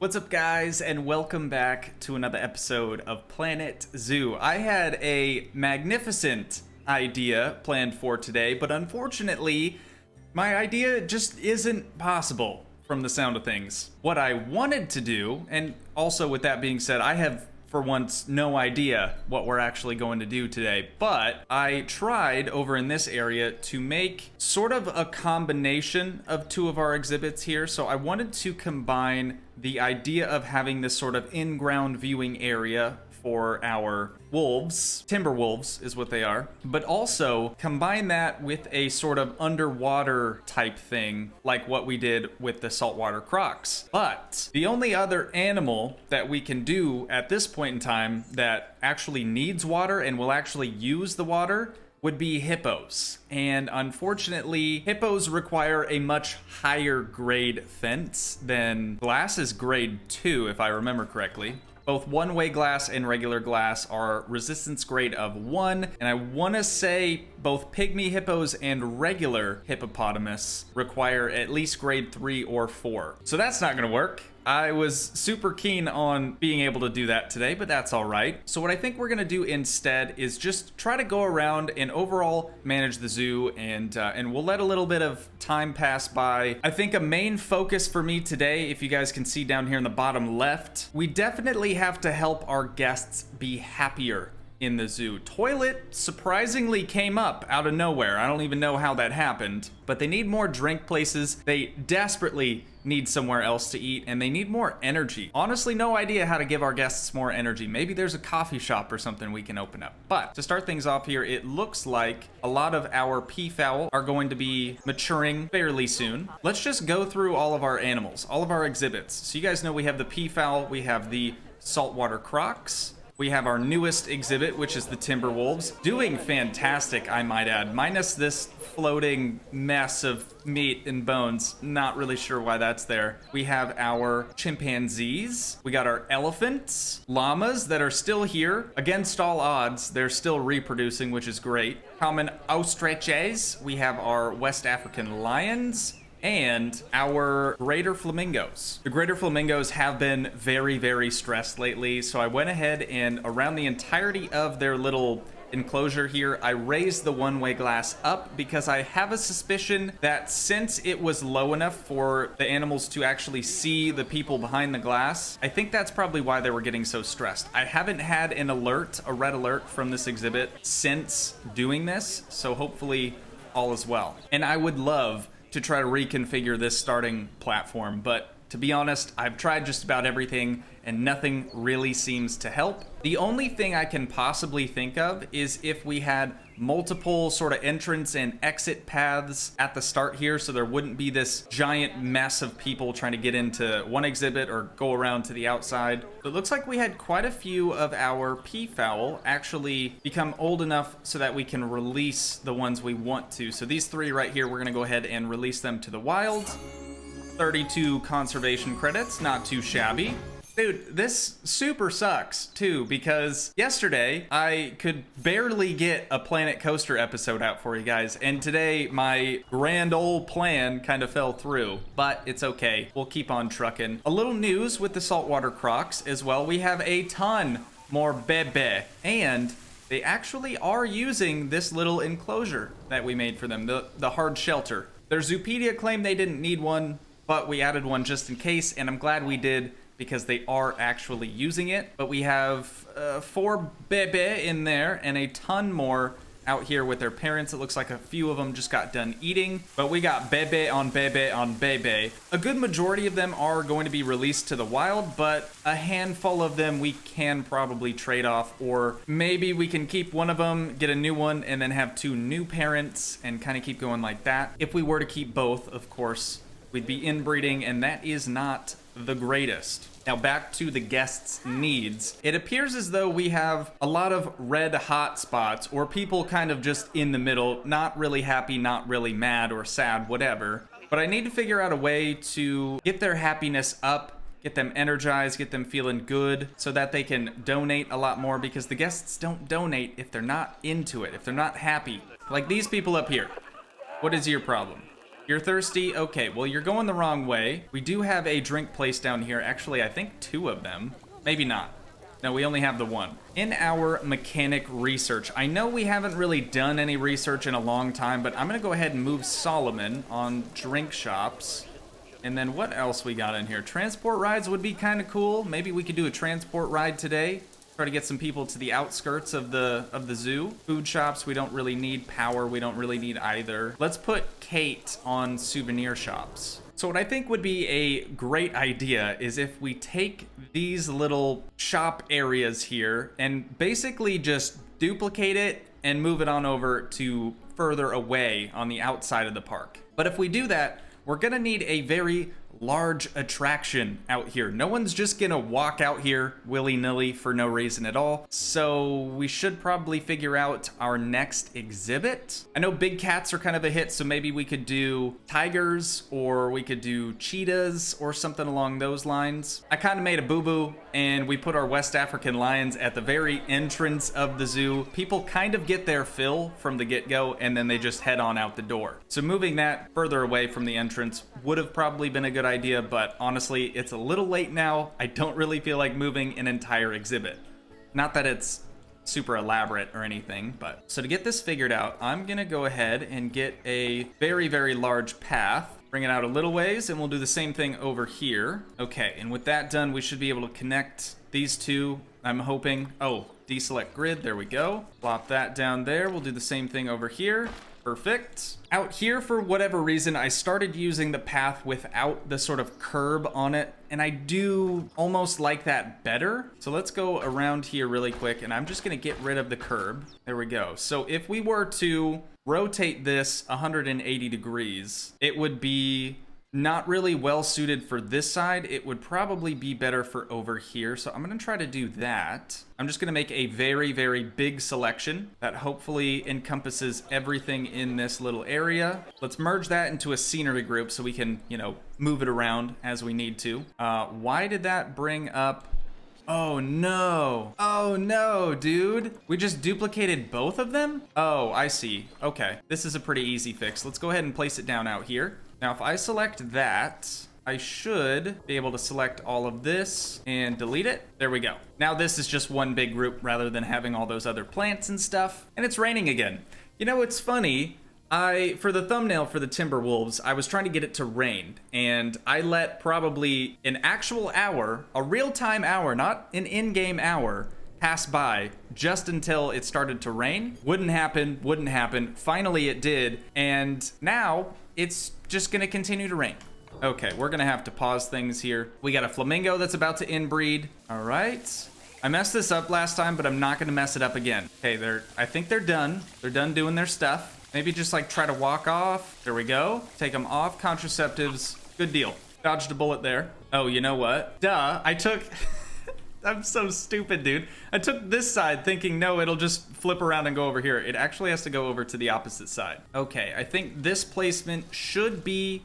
What's up, guys, and welcome back to another episode of Planet Zoo. I had a magnificent idea planned for today, but unfortunately, my idea just isn't possible from the sound of things. What I wanted to do, and also with that being said, I have for once no idea what we're actually going to do today, but I tried over in this area to make sort of a combination of two of our exhibits here. So I wanted to combine the idea of having this sort of in-ground viewing area for our wolves, timber wolves is what they are, but also combine that with a sort of underwater type thing like what we did with the saltwater crocs. But the only other animal that we can do at this point in time that actually needs water and will actually use the water would be hippos. And unfortunately, hippos require a much higher grade fence than glass is grade 2, if I remember correctly. Both one-way glass and regular glass are resistance grade of 1, and I want to say both pygmy hippos and regular hippopotamus require at least grade 3 or 4. So that's not going to work. I was super keen on being able to do that today, but that's all right. So what I think we're going to do instead is just try to go around and overall manage the zoo, and we'll let a little bit of time pass by. I think a main focus for me today, if you guys can see down here in the bottom left, we definitely have to help our guests be happier in the zoo. Toilet surprisingly came up out of nowhere. I don't even know how that happened, but they need more drink places. They desperately need somewhere else to eat, and they need more energy. Honestly, no idea how to give our guests more energy. Maybe there's a coffee shop or something we can open up. But to start things off here, it looks like a lot of our peafowl are going to be maturing fairly soon. Let's just go through all of our animals, all of our exhibits. So you guys know we have the peafowl, we have the saltwater crocs, we have our newest exhibit, which is the timber wolves, doing fantastic, I might add, minus this floating mess of meat and bones. Not really sure why that's there. We have our chimpanzees, we got our elephants, llamas that are still here. Against all odds, they're still reproducing, which is great. Common ostriches, we have our West African lions, and our greater flamingos. The greater flamingos have been very, very stressed lately, so I went ahead and around the entirety of their little enclosure here, I raised the one-way glass up because I have a suspicion that since it was low enough for the animals to actually see the people behind the glass, I think that's probably why they were getting so stressed. I haven't had an alert, a red alert from this exhibit since doing this, so hopefully all is well. And I would love to try to reconfigure this starting platform, but to be honest, I've tried just about everything and nothing really seems to help. The only thing I can possibly think of is if we had multiple sort of entrance and exit paths at the start here, so there wouldn't be this giant mess of people trying to get into one exhibit or go around to the outside. It looks like we had quite a few of our peafowl actually become old enough so that we can release the ones we want to. So these three right here, we're gonna go ahead and release them to the wild. 32 conservation credits, not too shabby. Dude, this super sucks too, because yesterday I could barely get a Planet Coaster episode out for you guys, and today my grand old plan kind of fell through, but it's okay. We'll keep on trucking. A little news with the saltwater crocs as well. We have a ton more bebe, and they actually are using this little enclosure that we made for them, the hard shelter. Their Zoopedia claimed they didn't need one, but we added one just in case, and I'm glad we did because they are actually using it. But we have 4 bebe in there and a ton more out here with their parents. It looks like a few of them just got done eating, but we got bebe on bebe on bebe. A good majority of them are going to be released to the wild, but a handful of them we can probably trade off, or maybe we can keep one of them, get a new one, and then have 2 new parents and kind of keep going like that. If we were to keep both, of course, we'd be inbreeding, and that is not the greatest. Now back to the guests' needs. It appears as though we have a lot of red hot spots, or people kind of just in the middle, not really happy, not really mad or sad, whatever. But I need to figure out a way to get their happiness up, get them energized, get them feeling good, so that they can donate a lot more, because the guests don't donate if they're not into it, if they're not happy. Like these people up here. What is your problem? You're thirsty? Okay, well, you're going the wrong way. We do have a drink place down here. Actually, I think 2 of them. Maybe not. No, we only have the 1. In our mechanic research, I know we haven't really done any research in a long time, but I'm gonna go ahead and move Solomon on drink shops. And then what else we got in here? Transport rides would be kind of cool. Maybe we could do a transport ride today. Try to get some people to the outskirts of the zoo. Food shops, we don't really need. Power, we don't really need either. Let's put Kate on souvenir shops. So what I think would be a great idea is if we take these little shop areas here and basically just duplicate it and move it on over to further away on the outside of the park. But if we do that, we're gonna need a very large attraction out here. No one's just gonna walk out here willy-nilly for no reason at all. So we should probably figure out our next exhibit. I know big cats are kind of a hit, so maybe we could do tigers or we could do cheetahs or something along those lines. I kind of made a boo-boo and we put our West African lions at the very entrance of the zoo. People kind of get their fill from the get-go and then they just head on out the door. So moving that further away from the entrance would have probably been a good idea, but honestly, it's a little late now. I don't really feel like moving an entire exhibit. Not that it's super elaborate or anything, but so to get this figured out, I'm gonna go ahead and get a very, very large path. Bring it out a little ways, and we'll do the same thing over here. Okay, and with that done, we should be able to connect these two, I'm hoping. Oh, deselect grid, there we go. Plop that down there. We'll do the same thing over here. Perfect. Out here, for whatever reason, I started using the path without the sort of curb on it, and I do almost like that better. So let's go around here really quick, and I'm just gonna get rid of the curb. There we go. So if we were to rotate this 180 degrees, it would be not really well suited for this side. It would probably be better for over here. So I'm gonna try to do that. I'm just gonna make a very, very big selection that hopefully encompasses everything in this little area. Let's merge that into a scenery group so we can, you know, move it around as we need to. Why did that bring up? Oh no. Oh no, dude. We just duplicated both of them? Oh, I see. Okay. This is a pretty easy fix. Let's go ahead and place it down out here. Now, if I select that, I should be able to select all of this and delete it. There we go. Now this is just one big group rather than having all those other plants and stuff. And it's raining again. You know, it's funny. For the thumbnail for the Timberwolves, I was trying to get it to rain, and I let probably an actual hour, a real-time hour, not an in-game hour, pass by just until it started to rain. Wouldn't happen. Finally it did, and now it's just gonna continue to rain. Okay, we're gonna have to pause things here. We got a flamingo that's about to inbreed. All right. I messed this up last time, but I'm not gonna mess it up again. Okay, I think they're done. They're done doing their stuff. Maybe just like try to walk off. There we go. Take them off. Contraceptives. Good deal. Dodged a bullet there. Oh, you know what? Duh. I took... I'm so stupid, dude. I took this side thinking, no, it'll just flip around and go over here. It actually has to go over to the opposite side. Okay, I think this placement should be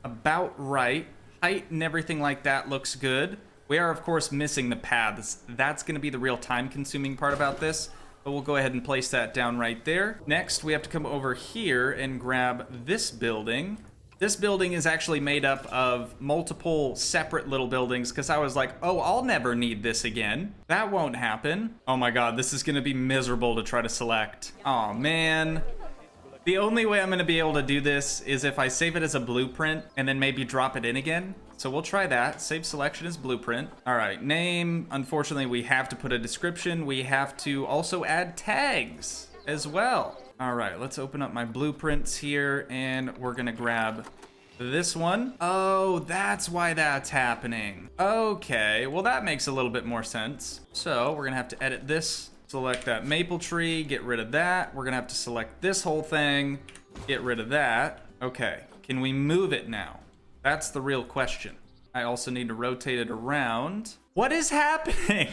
about right. Height and everything like that looks good. We are, of course, missing the paths. That's going to be the real time-consuming part about this. But we'll go ahead and place that down right there. Next, we have to come over here and grab this building. This building is actually made up of multiple separate little buildings because I was like, oh, I'll never need this again. That won't happen. Oh my God, this is gonna be miserable to try to select. Oh man. The only way I'm gonna be able to do this is if I save it as a blueprint and then maybe drop it in again. So we'll try that. Save selection as blueprint. All right, name. Unfortunately, we have to put a description. We have to also add tags as well. All right, let's open up my blueprints here and we're gonna grab this one. Oh, that's why that's happening. Okay, well that makes a little bit more sense. So we're gonna have to edit this. Select that maple tree, get rid of that. We're gonna have to select this whole thing, get rid of that. Okay, can we move it now? That's the real question. I also need to rotate it around. What is happening?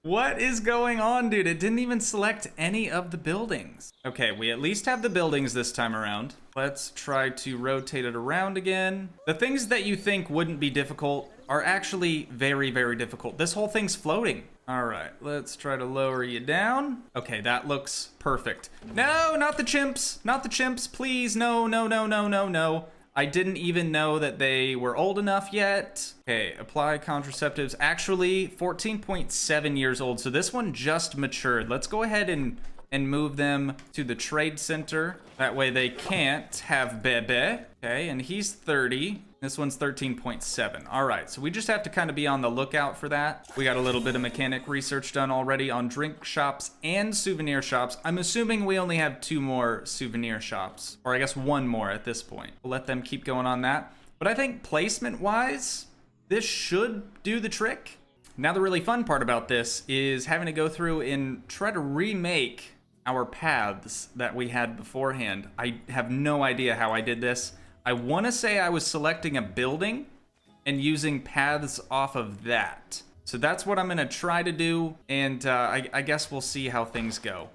What is going on, dude? It didn't even select any of the buildings. Okay, we at least have the buildings this time around. Let's try to rotate it around again. The things that you think wouldn't be difficult are actually very, very difficult. This whole thing's floating. All right, let's try to lower you down. Okay, that looks perfect. No, not the chimps. Not the chimps, please. No, no, no, no, no, no. I didn't even know that they were old enough yet. Okay, apply contraceptives. Actually, 14.7 years old. So this one just matured. Let's go ahead and move them to the trade center. That way they can't have bebe. Okay, and he's 30. This one's 13.7. All right, so we just have to kind of be on the lookout for that. We got a little bit of mechanic research done already on drink shops and souvenir shops. I'm assuming we only have 2 more souvenir shops, or I guess 1 more at this point. We'll let them keep going on that. But I think placement-wise, this should do the trick. Now the really fun part about this is having to go through and try to remake our paths that we had beforehand. I have no idea how I did this. I want to say I was selecting a building and using paths off of that. So that's what I'm going to try to do, and I guess we'll see how things go.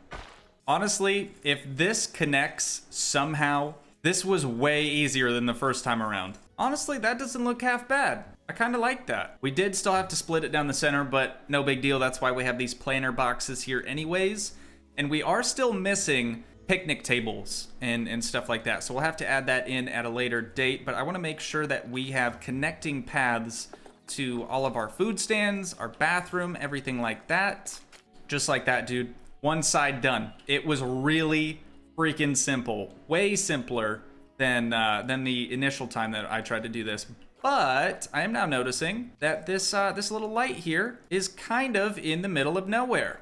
Honestly, if this connects somehow, this was way easier than the first time around. Honestly, that doesn't look half bad. I kind of like that. We did still have to split it down the center, but no big deal. That's why we have these planter boxes here anyways. And we are still missing picnic tables and stuff like that. So we'll have to add that in at a later date, but I want to make sure that we have connecting paths to all of our food stands, our bathroom, everything like that. Just like that, dude. One side done. It was really freaking simple. Way simpler than the initial time that I tried to do this. But I am now noticing that this little light here is kind of in the middle of nowhere.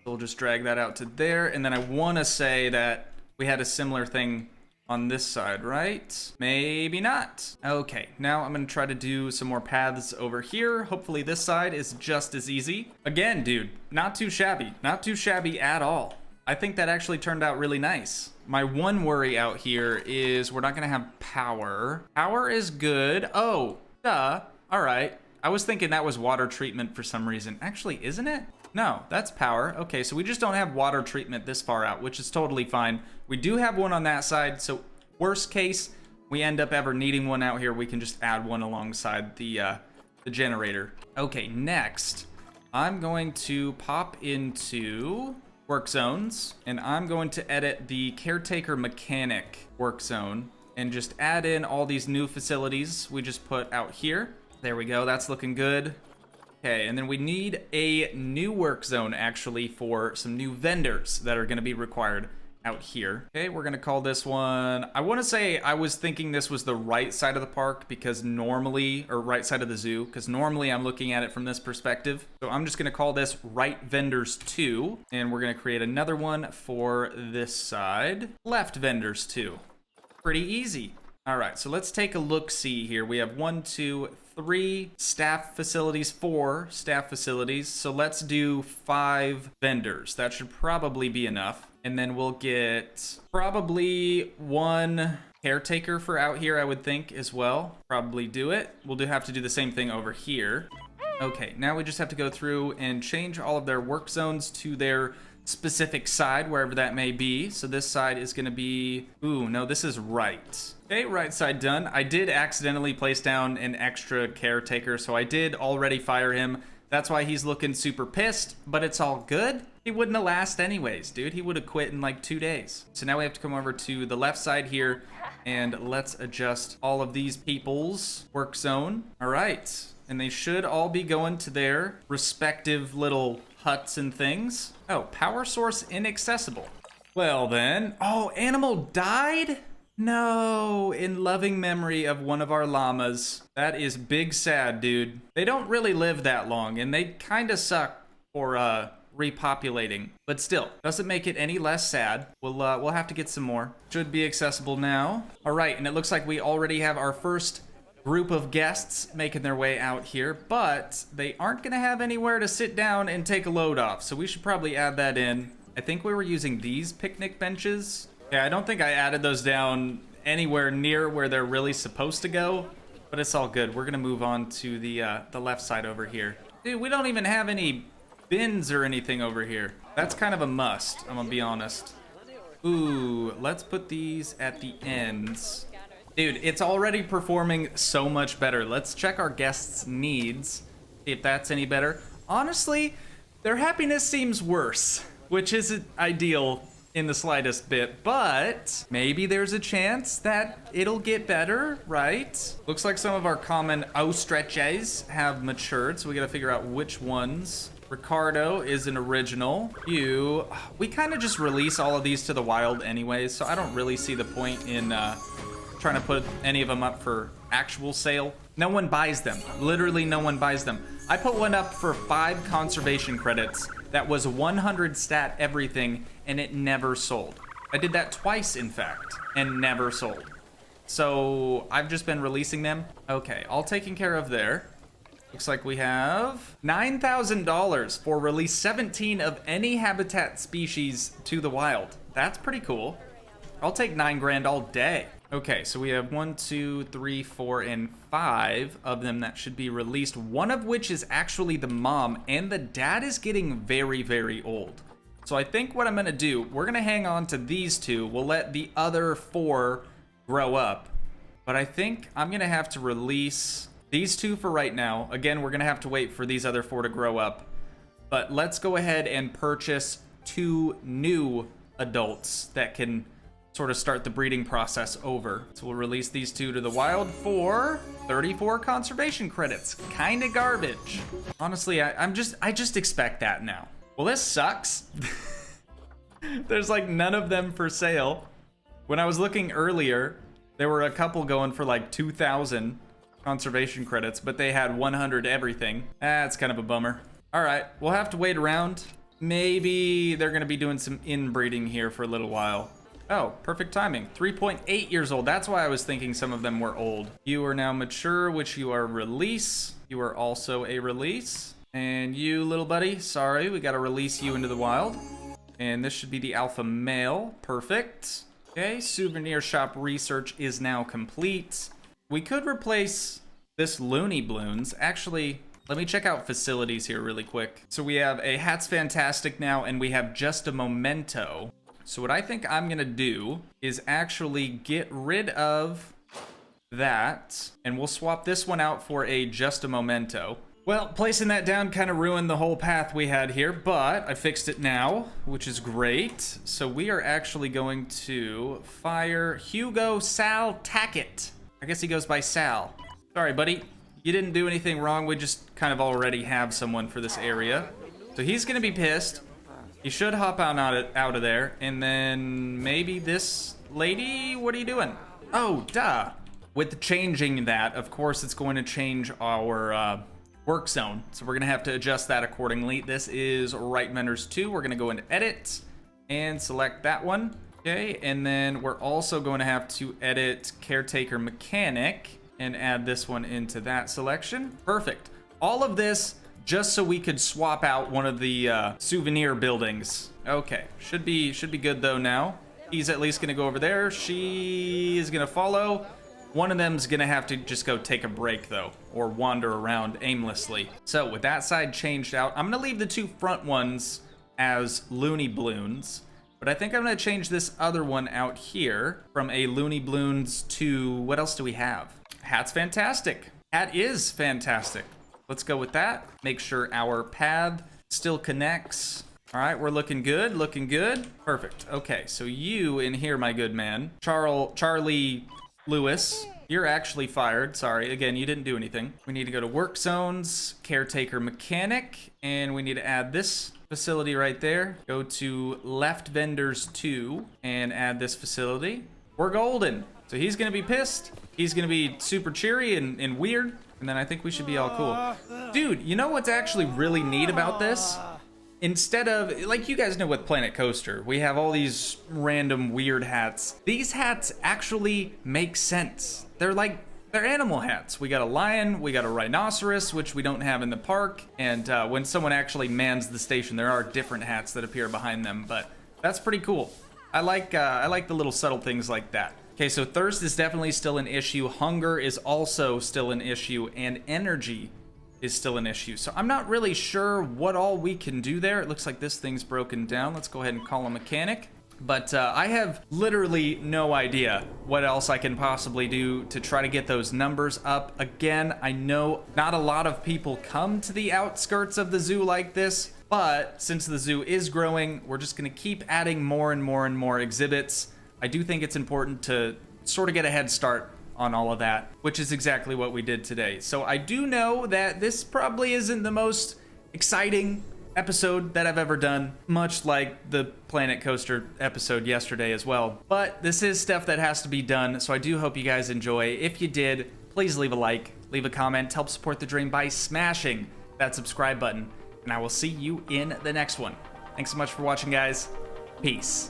We'll just drag that out to there, and then I want to say that we had a similar thing on this side, right? Maybe not. Okay, now I'm going to try to do some more paths over here. Hopefully this side is just as easy. Again, dude, not too shabby. Not too shabby at all. I think that actually turned out really nice. My one worry out here is we're not going to have power. Power is good. Oh, duh. All right. I was thinking that was water treatment for some reason. Actually, isn't it? No, that's power. Okay, so we just don't have water treatment this far out, which is totally fine. We do have one on that side, so worst case, we end up ever needing one out here, we can just add one alongside the generator. Okay, next, I'm going to pop into work zones, and I'm going to edit the caretaker mechanic work zone and just add in all these new facilities we just put out here. There we go, that's looking good. Okay, and then we need a new work zone actually for some new vendors that are going to be required out here. Okay, we're going to call this one, I want to say I was thinking this was the right side of the park because normally, or right side of the zoo, because normally I'm looking at it from this perspective. So I'm just going to call this right vendors 2, and we're going to create another one for this side, left vendors 2. Pretty easy. All right, so let's take a look-see here. We have 1, 2, 3 staff facilities, 4 staff facilities. So let's do 5 vendors. That should probably be enough. And then we'll get probably 1 caretaker for out here, I would think, as well. Probably do it. We'll have to do the same thing over here. Okay, now we just have to go through and change all of their work zones to their specific side, wherever that may be. So this side is going to be, ooh, no, this is right. Okay, right side done. I did accidentally place down an extra caretaker, so I did already fire him. That's why he's looking super pissed, but it's all good. He wouldn't have lasted anyways, dude. He would have quit in like 2 days. So now we have to come over to the left side here, and let's adjust all of these people's work zone. All right, and they should all be going to their respective little huts and things. Oh, power source inaccessible. Well then, oh, animal died? No, in loving memory of one of our llamas. That is big sad, dude. They don't really live that long, and they kind of suck for repopulating. But still, doesn't make it any less sad. We'll have to get some more. Should be accessible now. All right, and it looks like we already have our first group of guests making their way out here, but they aren't gonna have anywhere to sit down and take a load off, so we should probably add that in. I think we were using these picnic benches. Yeah, I don't think I added those down anywhere near where they're really supposed to go, but it's all good. We're gonna move on to the left side over here. Dude, we don't even have any bins or anything over here. That's kind of a must, I'm gonna be honest. Ooh, let's put these at the ends. Dude, it's already performing so much better. Let's check our guests' needs, see if that's any better. Honestly, their happiness seems worse, which isn't ideal in the slightest bit, but maybe there's a chance that it'll get better, right? Looks like some of our common ostriches have matured, so we gotta figure out which ones. Ricardo is an original. We kind of just release all of these to the wild anyways, so I don't really see the point in trying to put any of them up for actual sale. No one buys them. Literally no one buys them. I put one up for 5 conservation credits that was 100 stat everything, and it never sold. I did that twice, in fact, and never sold. So I've just been releasing them. Okay, all taken care of there. Looks like we have $9,000 for release 17 of any habitat species to the wild. That's pretty cool. I'll take 9 grand all day. Okay, so we have 1, 2, 3, 4, and 5 of them that should be released. One of which is actually the mom, and the dad is getting very, very old. So I think what I'm gonna do, we're gonna hang on to these 2. We'll let the other 4 grow up. But I think I'm gonna have to release these 2 for right now. Again, we're gonna have to wait for these other 4 to grow up. But let's go ahead and purchase 2 new adults that can sort of start the breeding process over. So we'll release these 2 to the wild for 34 conservation credits. Kinda garbage. Honestly, I just expect that now. Well, this sucks. There's like none of them for sale. When I was looking earlier, there were a couple going for like 2,000 conservation credits, but they had 100 everything. That's kind of a bummer. All right, we'll have to wait around. Maybe they're gonna be doing some inbreeding here for a little while. Oh, perfect timing. 3.8 years old. That's why I was thinking some of them were old. You are now mature, which you are release. You are also a release. And you, little buddy, sorry, we gotta release you into the wild. And this should be the alpha male. Perfect. Okay, souvenir shop research is now complete. We could replace this Looney Bloons. Actually, let me check out facilities here really quick. So we have a Hat's Fantastic now, and we have Just a Memento. So what I think I'm gonna do is actually get rid of that, and we'll swap this one out for a Just a Memento. Well, placing that down kind of ruined the whole path we had here, but I fixed it now, which is great. So we are actually going to fire Hugo Sal Tackett. I guess he goes by Sal. Sorry, buddy. You didn't do anything wrong. We just kind of already have someone for this area. So he's gonna be pissed. He should hop out of there. And then maybe this lady, what are you doing? Oh, duh. With changing that, of course, it's going to change our work zone. So we're gonna have to adjust that accordingly. This is Right Vendors 2. We're gonna go into edit and select that one. Okay, and then we're also going to have to edit Caretaker Mechanic and add this one into that selection. Perfect. All of this just so we could swap out one of the souvenir buildings. Okay, should be good though now. He's at least gonna go over there. She is gonna follow. One of them's gonna have to just go take a break though, or wander around aimlessly. So with that side changed out, I'm gonna leave the 2 front ones as Looney Bloons, but I think I'm gonna change this other one out here from a Looney Bloons to, what else do we have? Hat's Fantastic. Hat is fantastic. Let's go with that. Make sure our path still connects. All right, we're looking good, looking good. Perfect. Okay, so you in here, my good man. Charlie Lewis, you're actually fired. Sorry, again, you didn't do anything. We need to go to work zones, Caretaker Mechanic, and we need to add this facility right there. Go to Left Vendors 2 and add this facility. We're golden. So he's gonna be pissed. He's gonna be super cheery and weird. And then I think we should be all cool. Dude, you know what's actually really neat about this? Instead of, like you guys know with Planet Coaster, we have all these random weird hats. These hats actually make sense. They're animal hats. We got a lion, we got a rhinoceros, which we don't have in the park. And when someone actually mans the station, there are different hats that appear behind them, but that's pretty cool. I like the little subtle things like that. Okay, so thirst is definitely still an issue. Hunger is also still an issue, and energy is still an issue. So I'm not really sure what all we can do there. It looks like this thing's broken down. Let's go ahead and call a mechanic. But I have literally no idea what else I can possibly do to try to get those numbers up. Again, I know not a lot of people come to the outskirts of the zoo like this, But since the zoo is growing, we're just going to keep adding more and more and more exhibits. I do think it's important to sort of get a head start on all of that, which is exactly what we did today. So I do know that this probably isn't the most exciting episode that I've ever done, much like the Planet Coaster episode yesterday as well. But this is stuff that has to be done, so I do hope you guys enjoy. If you did, please leave a like, leave a comment, help support the dream by smashing that subscribe button, and I will see you in the next one. Thanks so much for watching, guys. Peace.